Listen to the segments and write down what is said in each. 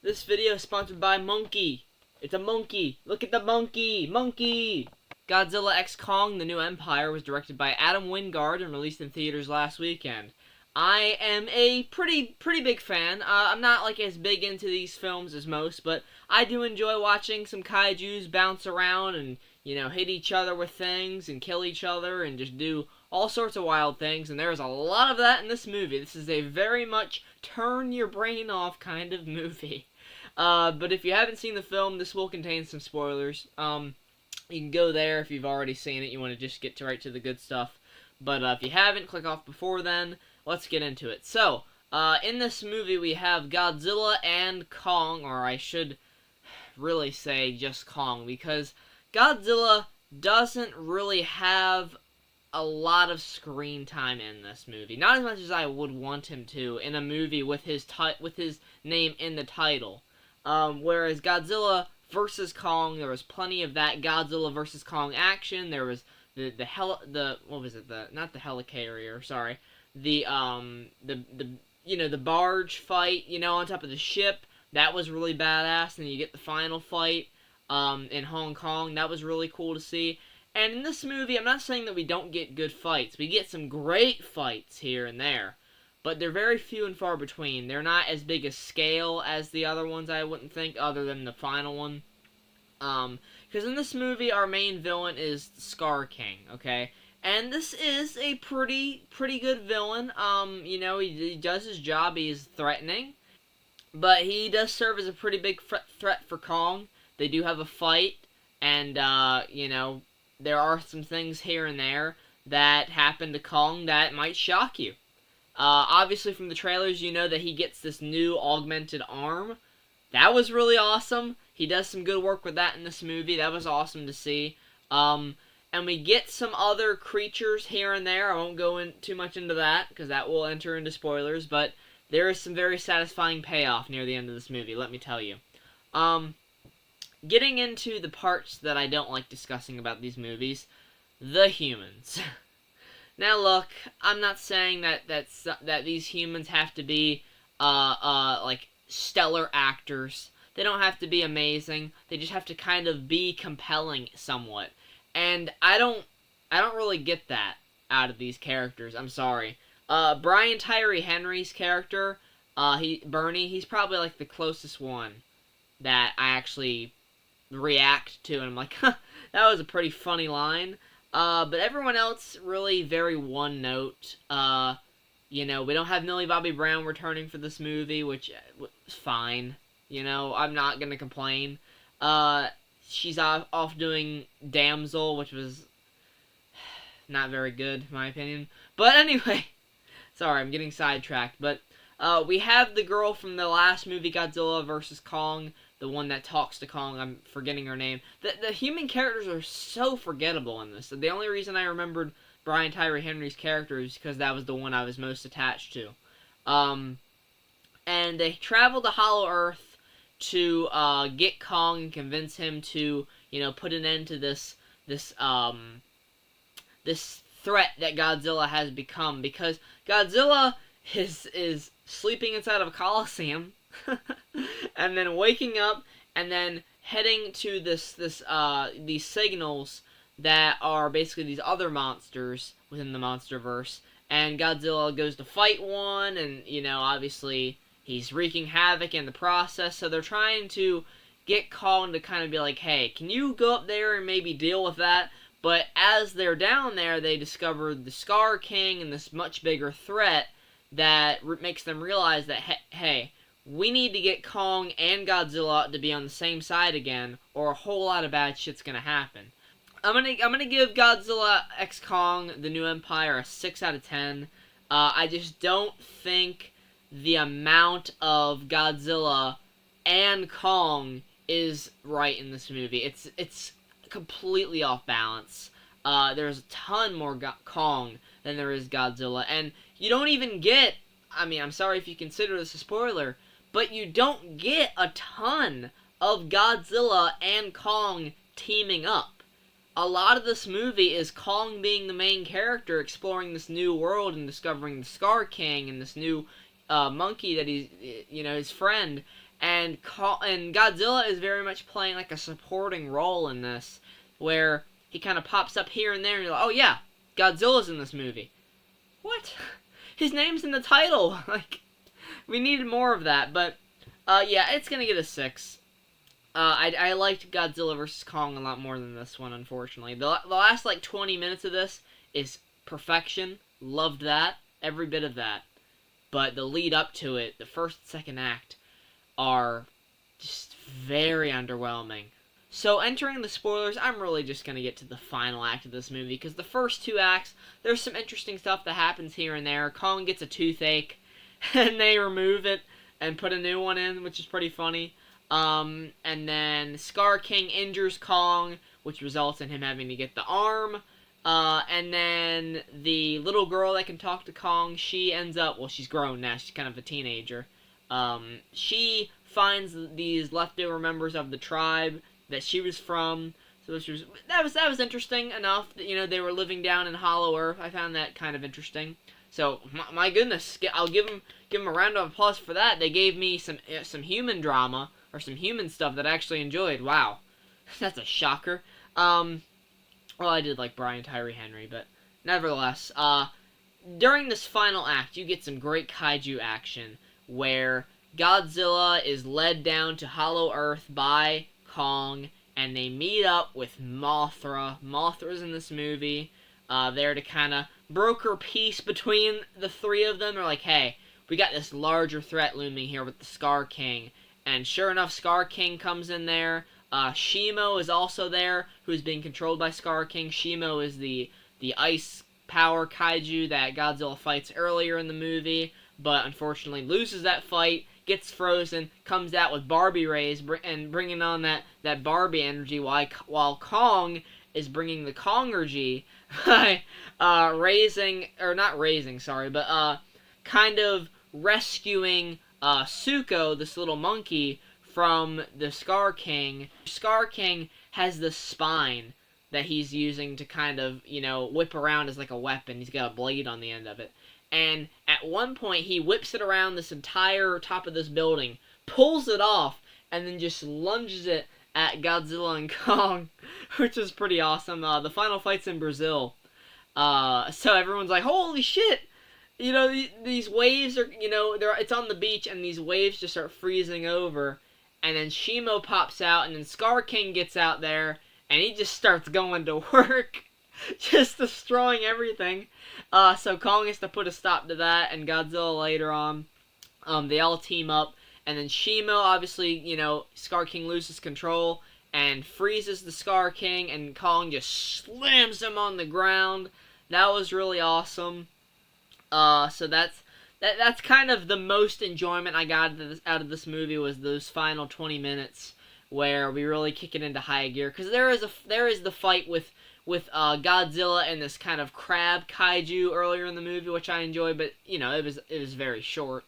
This video is sponsored by MONKE. It's a monkey. Look at the monkey. Monkey. Godzilla x Kong: The New Empire was directed by Adam Wingard and released in theaters last weekend. I am a pretty big fan. I'm not like as big into these films as most, but I do enjoy watching some kaijus bounce around and, hit each other with things and kill each other and just do all sorts of wild things, and there's a lot of that in this movie. This is a very much turn your brain off kind of movie. But if you haven't seen the film, this will contain some spoilers. You can go there if you've already seen it. You want to just get right to the good stuff. But if you haven't, click off before then. Let's get into it. So, in this movie, we have Godzilla and Kong, or I should really say just Kong, because Godzilla doesn't really have a lot of screen time in this movie. Not as much as I would want him to in a movie with his name in the title. Whereas Godzilla versus Kong, there was plenty of that Godzilla versus Kong action. There was the not the helicarrier, sorry. The barge fight, on top of the ship. That was really badass. And you get the final fight in Hong Kong. That was really cool to see. And in this movie, I'm not saying that we don't get good fights. We get some great fights here and there. But they're very few and far between. They're not as big a scale as the other ones, I wouldn't think, other than the final one. Because in this movie, our main villain is the Scar King, okay? And this is a pretty good villain. He does his job. He is threatening. But he does serve as a pretty big threat for Kong. They do have a fight. And, there are some things here and there that happen to Kong that might shock you. Obviously from the trailers, you know that he gets this new augmented arm. That was really awesome. He does some good work with that in this movie. That was awesome to see. And we get some other creatures here and there. I won't go too much into that, because that will enter into spoilers, but there is some very satisfying payoff near the end of this movie, let me tell you. Getting into the parts that I don't like discussing about these movies, the humans. Now look, I'm not saying that these humans have to be like stellar actors. They don't have to be amazing. They just have to kind of be compelling somewhat. And I don't really get that out of these characters. I'm sorry. Brian Tyree Henry's character, Bernie, he's probably like the closest one that I actually react to, and I'm like, huh, that was a pretty funny line. But everyone else really very one note. We don't have Millie Bobby Brown returning for this movie, which is fine. I'm not gonna complain. She's off doing Damsel, which was not very good, in my opinion. But anyway, sorry, I'm getting sidetracked. But we have the girl from the last movie, Godzilla vs. Kong, the one that talks to Kong. I'm forgetting her name. The human characters are so forgettable in this. The only reason I remembered Brian Tyree Henry's character is because that was the one I was most attached to. And they travel to Hollow Earth to get Kong and convince him to, put an end to this threat that Godzilla has become, because Godzilla is sleeping inside of a coliseum and then waking up and then heading to these signals that are basically these other monsters within the MonsterVerse, and Godzilla goes to fight one, and obviously he's wreaking havoc in the process. So they're trying to get Kong to kind of be like, hey, can you go up there and maybe deal with that? But as they're down there, they discover the Scar King and this much bigger threat that makes them realize that, hey, we need to get Kong and Godzilla to be on the same side again, or a whole lot of bad shit's gonna happen. I'm gonna give Godzilla x Kong: The New Empire a 6 out of 10. I just don't think the amount of Godzilla and Kong is right in this movie. It's completely off balance. There's a ton more Kong than there is Godzilla, and you don't even get, I'm sorry if you consider this a spoiler, but you don't get a ton of Godzilla and Kong teaming up. A lot of this movie is Kong being the main character, exploring this new world and discovering the Scar King and this new monkey that he's, his friend, and Godzilla is very much playing like a supporting role in this, where he kind of pops up here and there, and you're like, oh yeah, Godzilla's in this movie. What? His name's in the title. Like, we needed more of that, but yeah, it's gonna get a 6. I liked Godzilla vs. Kong a lot more than this one, unfortunately. The last, like, 20 minutes of this is perfection. Loved that. Every bit of that. But the lead up to it, the first and second act, are just very underwhelming. So, entering the spoilers, I'm really just going to get to the final act of this movie, because the first 2 acts, there's some interesting stuff that happens here and there. Kong gets a toothache, and they remove it and put a new one in, which is pretty funny. And then Scar King injures Kong, which results in him having to get the arm. And then the little girl that can talk to Kong, she ends up, well, she's grown now, she's kind of a teenager. She finds these leftover members of the tribe that she was from. So that was interesting enough. You know, they were living down in Hollow Earth. I found that kind of interesting. So my goodness, I'll give them a round of applause for that. They gave me some human drama, or some human stuff that I actually enjoyed. Wow, that's a shocker. Well, I did like Brian Tyree Henry, but nevertheless, during this final act, you get some great kaiju action where Godzilla is led down to Hollow Earth by Kong, and they meet up with Mothra. Mothra's in this movie, there to kind of broker peace between the 3 of them. They're like, hey, we got this larger threat looming here with the Scar King. And sure enough, Scar King comes in there. Shimo is also there, who's being controlled by Scar King. Shimo is the ice power kaiju that Godzilla fights earlier in the movie, but unfortunately loses that fight, gets frozen, comes out with Barbie rays, and bringing on that Barbie energy, while Kong is bringing the Kongergy by kind of rescuing Suko, this little monkey, from the Scar King. Scar King has this spine that he's using to kind of, whip around as like a weapon. He's got a blade on the end of it. And at one point, he whips it around this entire top of this building, pulls it off, and then just lunges it at Godzilla and Kong, which is pretty awesome. The final fight's in Brazil. So everyone's like, holy shit! These waves are, it's on the beach, and these waves just start freezing over. And then Shimo pops out, and then Scar King gets out there, and he just starts going to work, just destroying everything. So Kong has to put a stop to that, and Godzilla later on. They all team up, and then Shimo, obviously, Scar King loses control, and freezes the Scar King, and Kong just slams him on the ground. That was really awesome. So that's kind of the most enjoyment I got out of this movie, was those final 20 minutes where we really kick it into high gear. Because there is the fight with Godzilla and this kind of crab kaiju earlier in the movie, which I enjoyed, but it was very short.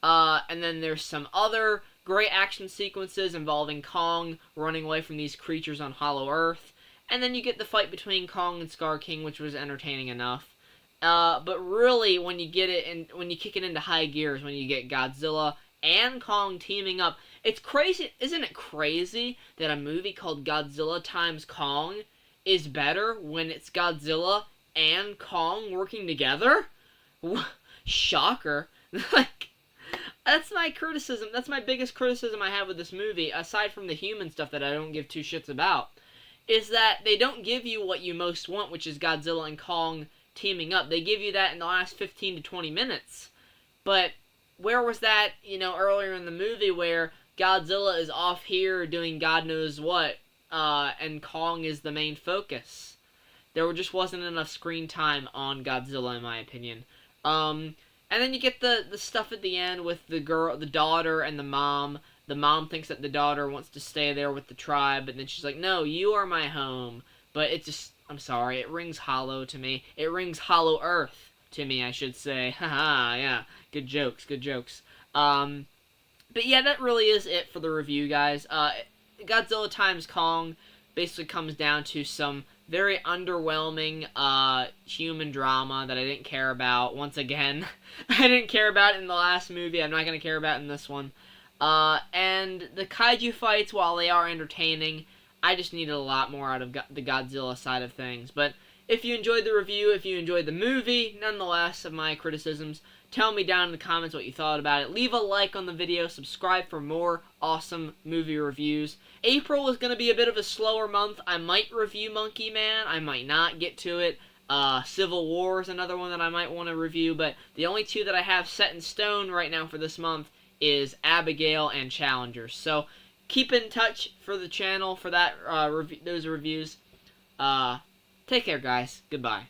And then there's some other great action sequences involving Kong running away from these creatures on Hollow Earth, and then you get the fight between Kong and Scar King, which was entertaining enough. But really, when you kick it into high gears, when you get Godzilla and Kong teaming up, it's crazy. Isn't it crazy that a movie called Godzilla x Kong is better when it's Godzilla and Kong working together? Shocker. That's my criticism. That's my biggest criticism I have with this movie, aside from the human stuff that I don't give 2 shits about, is that they don't give you what you most want, which is Godzilla and Kong teaming up. They give you that in the last 15 to 20 minutes. But where was that, earlier in the movie, where Godzilla is off here doing God knows what, and Kong is the main focus? There just wasn't enough screen time on Godzilla, in my opinion. And then you get the stuff at the end with the daughter, and the mom. The mom thinks that the daughter wants to stay there with the tribe, but then she's like, no, you are my home. But it just, I'm sorry, it rings hollow to me. It rings Hollow Earth to me, I should say. Haha, yeah. Good jokes. But yeah, that really is it for the review, guys. Godzilla x Kong basically comes down to some very underwhelming human drama that I didn't care about. Once again, I didn't care about it in the last movie. I'm not going to care about it in this one. And the kaiju fights, while they are entertaining, I just needed a lot more out of the Godzilla side of things. But if you enjoyed the review, if you enjoyed the movie, nonetheless, of my criticisms, tell me down in the comments what you thought about it. Leave a like on the video, subscribe for more awesome movie reviews. April is going to be a bit of a slower month. I might review Monkey Man, I might not get to it. Civil War is another one that I might want to review, but the only two that I have set in stone right now for this month is Abigail and Challengers. So keep in touch for the channel for that those reviews. Take care, guys. Goodbye.